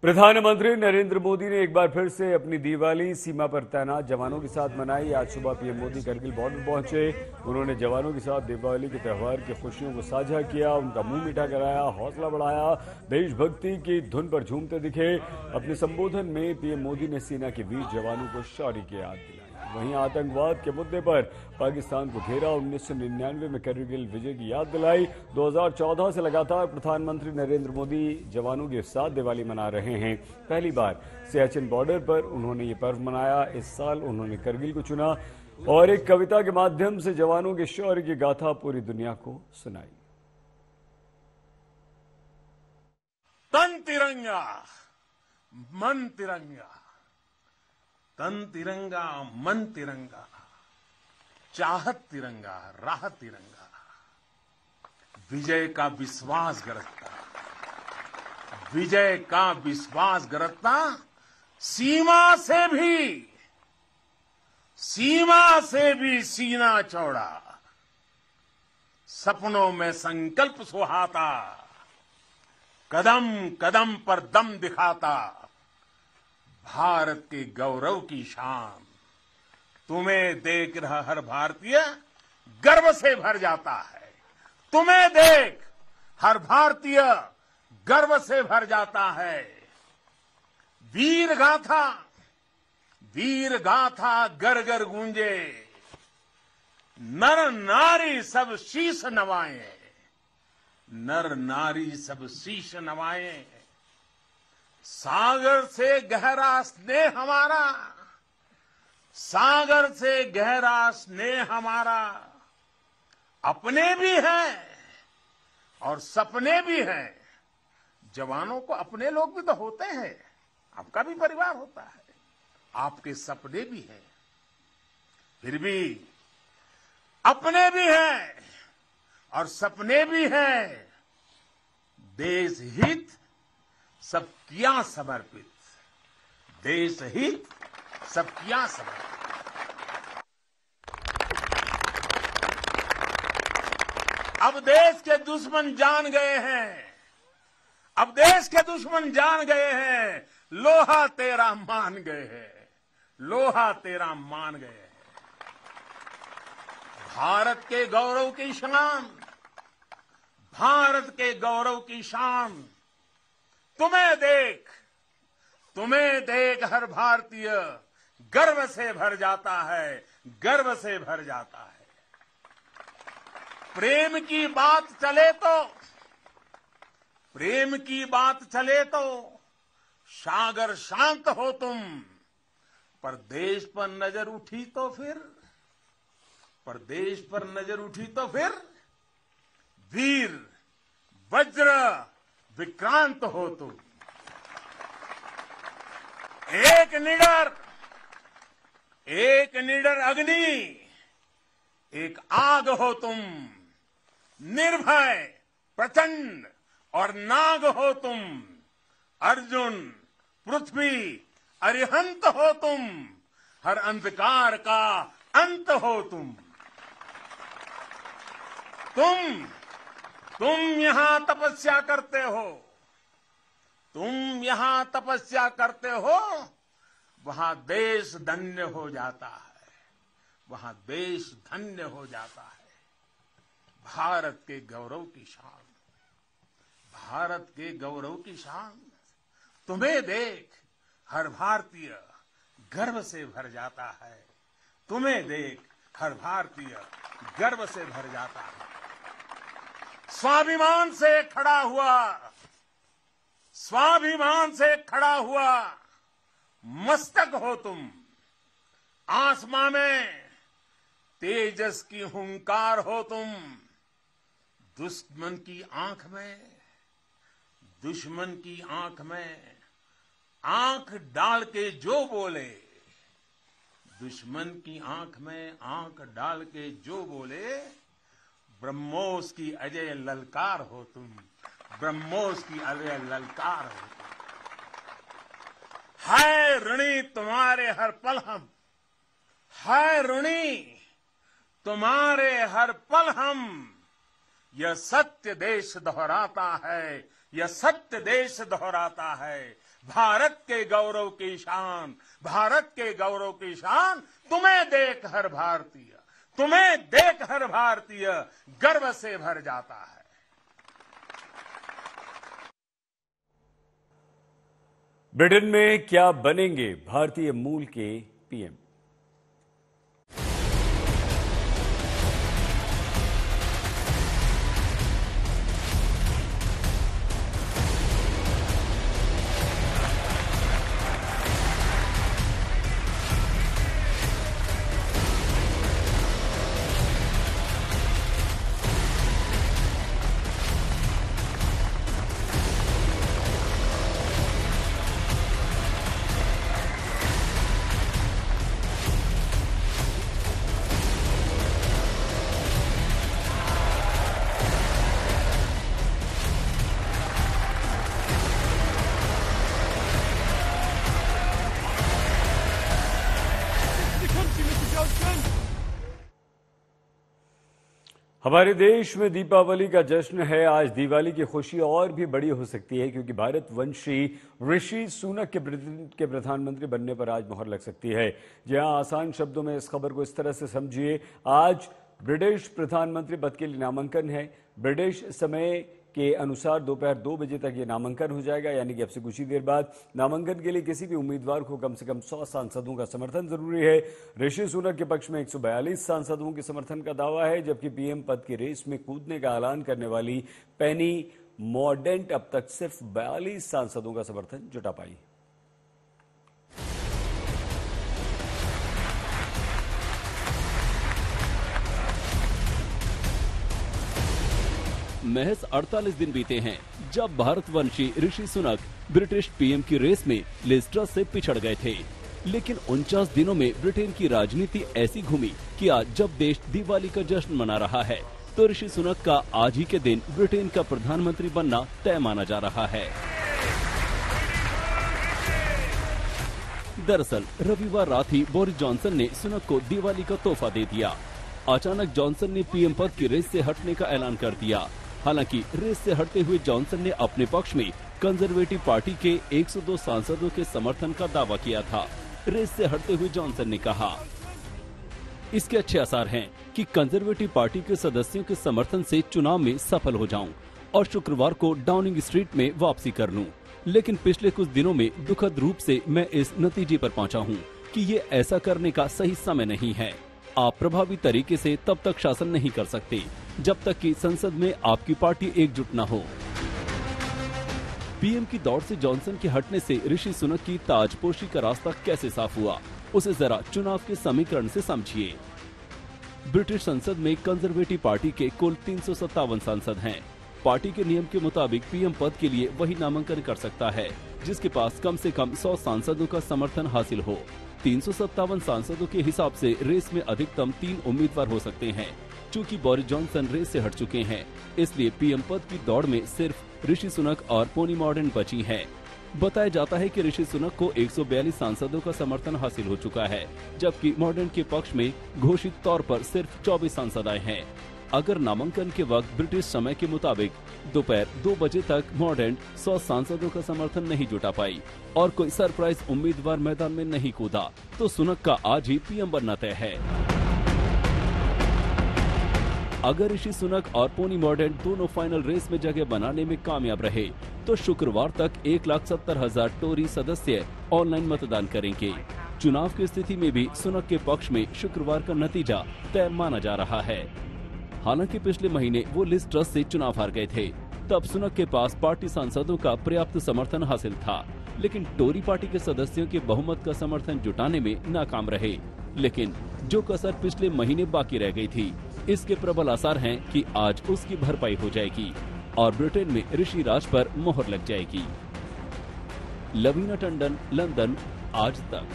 प्रधानमंत्री नरेंद्र मोदी ने एक बार फिर से अपनी दिवाली सीमा पर तैनात जवानों के साथ मनाई। आज सुबह पीएम मोदी करगिल बॉर्डर पहुंचे। उन्होंने जवानों के साथ दिवाली के त्यौहार की खुशियों को साझा किया, उनका मुंह मीठा कराया, हौसला बढ़ाया, देशभक्ति की धुन पर झूमते दिखे। अपने संबोधन में पीएम मोदी ने सेना के वीर जवानों को शौर्य की याद दिलाई। वहीं आतंकवाद के मुद्दे पर पाकिस्तान को घेरा, 1999 में करगिल विजय की याद दिलाई। 2014 से लगातार प्रधानमंत्री नरेंद्र मोदी जवानों के साथ दिवाली मना रहे हैं। पहली बार सियाचिन बॉर्डर पर उन्होंने ये पर्व मनाया। इस साल उन्होंने करगिल को चुना और एक कविता के माध्यम से जवानों के शौर्य की गाथा पूरी दुनिया को सुनाई। तन तिरंगा मन तिरंगा, तन तिरंगा मन तिरंगा, चाहत तिरंगा राह तिरंगा, विजय का विश्वास गरजता, विजय का विश्वास गरजता, सीमा से भी सीना चौड़ा, सपनों में संकल्प सुहाता, कदम कदम पर दम दिखाता, भारत के गौरव की शान। तुम्हें देख रहा हर भारतीय गर्व से भर जाता है। तुम्हें देख हर भारतीय गर्व से भर जाता है। वीर गाथा गर गर गूंजे, नर नारी सब शीश नवाए, नर नारी सब शीश नवाए। सागर से गहरा स्नेह हमारा, सागर से गहरा स्नेह हमारा, अपने भी हैं और सपने भी हैं। जवानों को अपने लोग भी तो होते हैं, आपका भी परिवार होता है, आपके सपने भी हैं, फिर भी अपने भी हैं और सपने भी हैं। देश हित सब किया समर्पित, देश हित सब किया समर्पित। अब देश के दुश्मन जान गए हैं, अब देश के दुश्मन जान गए हैं, लोहा तेरा मान गए हैं, लोहा तेरा मान गए हैं। भारत के गौरव की शान, भारत के गौरव की शान। तुम्हें देख हर भारतीय गर्व से भर जाता है, गर्व से भर जाता है। प्रेम की बात चले तो सागर शांत हो तुम, पर देश पर नजर उठी तो फिर वीर वज्र विक्रांत हो तुम। एक निडर अग्नि, एक आग हो तुम, निर्भय प्रचंड और नाग हो तुम। अर्जुन पृथ्वी अरिहंत हो तुम, हर अंधकार का अंत हो तुम। तुम यहां तपस्या करते हो, तुम यहां तपस्या करते हो, वहां देश धन्य हो जाता है, वहां देश धन्य हो जाता है। भारत के गौरव की शान, भारत के गौरव की शान। तुम्हें देख हर भारतीय गर्व से भर जाता है, तुम्हें देख हर भारतीय गर्व से भर जाता है। स्वाभिमान से खड़ा हुआ मस्तक हो तुम। आसमां में तेजस की हुंकार हो तुम। दुश्मन की आंख में आंख डाल के जो बोले, दुश्मन की आंख में आंख डाल के जो बोले, ब्रह्मोस की अजय ललकार हो तुम, ब्रह्मोस की अजय ललकार हो तुम। है ऋणी तुम्हारे हर पल हम, है ऋणी तुम्हारे हर पल हम। यह सत्य देश दोहराता है, यह सत्य देश दोहराता है, भारत के गौरव की शान, भारत के गौरव की शान। तुम्हें देख हर भारतीय, तुम्हें देख हर भारतीय गर्व से भर जाता है। ब्रिटेन में क्या बनेंगे भारतीय मूल के पीएम? हमारे देश में दीपावली का जश्न है। आज दिवाली की खुशी और भी बड़ी हो सकती है क्योंकि भारतवंशी ऋषि सुनक के प्रधानमंत्री बनने पर आज मोहर लग सकती है। जहां आसान शब्दों में इस खबर को इस तरह से समझिए, आज ब्रिटिश प्रधानमंत्री पद के लिए नामांकन है। ब्रिटिश समय के अनुसार दोपहर 2 बजे तक ये नामांकन हो जाएगा, यानी कि अब से कुछ ही देर बाद। नामांकन के लिए किसी भी उम्मीदवार को कम से कम 100 सांसदों का समर्थन जरूरी है। ऋषि सुनक के पक्ष में 142 सांसदों के समर्थन का दावा है, जबकि पीएम पद की रेस में कूदने का ऐलान करने वाली पेनी मॉर्डेंट अब तक सिर्फ 42 सांसदों का समर्थन जुटा पाई। महज 48 दिन बीते हैं जब भारतवंशी ऋषि सुनक ब्रिटिश पीएम की रेस में लिज ट्रस से पिछड़ गए थे। लेकिन 49 दिनों में ब्रिटेन की राजनीति ऐसी घूमी कि आज जब देश दिवाली का जश्न मना रहा है तो ऋषि सुनक का आज ही के दिन ब्रिटेन का प्रधानमंत्री बनना तय माना जा रहा है। दरअसल रविवार रात ही बोरिस जॉनसन ने सुनक को दिवाली का तोहफा दे दिया। अचानक जॉनसन ने पीएम पद की रेस से हटने का ऐलान कर दिया। हालांकि रेस से हटते हुए जॉनसन ने अपने पक्ष में कंजर्वेटिव पार्टी के 102 सांसदों के समर्थन का दावा किया था। रेस से हटते हुए जॉनसन ने कहा, इसके अच्छे आसार हैं कि कंजर्वेटिव पार्टी के सदस्यों के समर्थन से चुनाव में सफल हो जाऊं और शुक्रवार को डाउनिंग स्ट्रीट में वापसी कर लूं। लेकिन पिछले कुछ दिनों में दुखद रूप से मैं इस नतीजे पर पहुंचा हूं कि ये ऐसा करने का सही समय नहीं है। आप प्रभावी तरीके से तब तक शासन नहीं कर सकते जब तक कि संसद में आपकी पार्टी एकजुट न हो। पीएम की दौड़ से जॉनसन के हटने से ऋषि सुनक की ताजपोशी का रास्ता कैसे साफ हुआ, उसे जरा चुनाव के समीकरण से समझिए। ब्रिटिश संसद में कंजर्वेटिव पार्टी के कुल 357 सांसद हैं। पार्टी के नियम के मुताबिक पीएम पद के लिए वही नामांकन कर सकता है जिसके पास कम से कम 100 सांसदों का समर्थन हासिल हो। 357 सांसदों के हिसाब से रेस में अधिकतम 3 उम्मीदवार हो सकते हैं। चूंकि बोरिस जॉनसन रेस से हट चुके हैं, इसलिए पीएम पद की दौड़ में सिर्फ ऋषि सुनक और पेनी मॉर्डेंट बची हैं। बताया जाता है कि ऋषि सुनक को 142 सांसदों का समर्थन हासिल हो चुका है, जबकि मॉर्डेंट के पक्ष में घोषित तौर पर सिर्फ 24 सांसद आए हैं। अगर नामांकन के वक्त ब्रिटिश समय के मुताबिक दोपहर 2 बजे तक मॉर्डेंट 100 सांसदों का समर्थन नहीं जुटा पाई और कोई सरप्राइज उम्मीदवार मैदान में नहीं कूदा, तो सुनक का आज ही पीएम बनना तय है। अगर ऋषि सुनक और पेनी मॉर्डेंट दोनों फाइनल रेस में जगह बनाने में कामयाब रहे तो शुक्रवार तक 1,70,000 टोरी सदस्य ऑनलाइन मतदान करेंगे। चुनाव की स्थिति में भी सुनक के पक्ष में शुक्रवार का नतीजा तय माना जा रहा है। हालांकि पिछले महीने वो लिज ट्रस से चुनाव हार गए थे, तब सुनक के पास पार्टी सांसदों का पर्याप्त समर्थन हासिल था, लेकिन टोरी पार्टी के सदस्यों के बहुमत का समर्थन जुटाने में नाकाम रहे। लेकिन जो कसर पिछले महीने बाकी रह गई थी, इसके प्रबल आसार हैं कि आज उसकी भरपाई हो जाएगी और ब्रिटेन में ऋषि राज पर मोहर लग जाएगी। लवीना टंडन, लंदन, आज तक।